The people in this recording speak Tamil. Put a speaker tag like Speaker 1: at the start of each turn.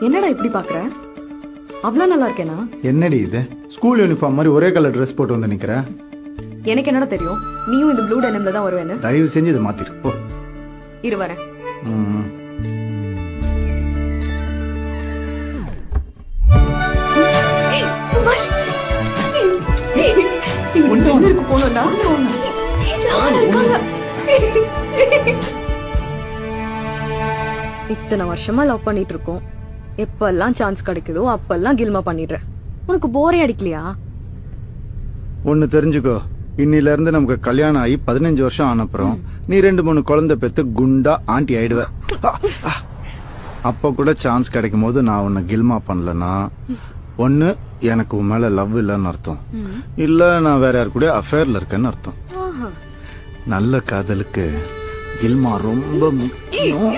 Speaker 1: என்னடா இப்படி பாக்குற? அவ்வளவு நல்லா இருக்கேனா?
Speaker 2: என்னடி இது ஸ்கூல் யூனிஃபார்ம் மாதிரி ஒரே கலர் ட்ரெஸ் போட்டு வந்து நிக்கிற?
Speaker 1: எனக்கு என்னடா தெரியும் நீயும் இந்த ப்ளூ டெனிம்ல தான் வருவேன்னு.
Speaker 2: தயவு செஞ்சு இதை மாத்திரு போ.
Speaker 1: இரு வரேன். போனோம்டா இத்தனை வருஷமா லவ் பண்ணிட்டு இருக்கோம். எப்பெல்லாம் சான்ஸ் கிடைக்குதோ அப்பெல்லாம் கில்மா பண்ணிடுறேன். உனக்கு போரே அடிக்கலையா?
Speaker 2: ஒண்ணு தெரிஞ்சுக்கோ, இன்னில இருந்து நமக்கு கல்யாணம் ஆகி 15 வருஷம் ஆனப்புறம் நீ 2-3 குழந்தை பெத்து குண்டா ஆண்டி ஆயிடுவ. அப்ப கூட சான்ஸ் கிடைக்கும் போது நான் உன்னை கில்மா பண்ணலன்னா ஒண்ணு எனக்கு உன் மேல லவ் இல்லைன்னு அர்த்தம், இல்ல நான் வேற யாரு கூட அஃபேர்ல இருக்கேன்னு அர்த்தம். நல்ல காதலுக்கு கில்மா ரொம்ப முக்கியம்.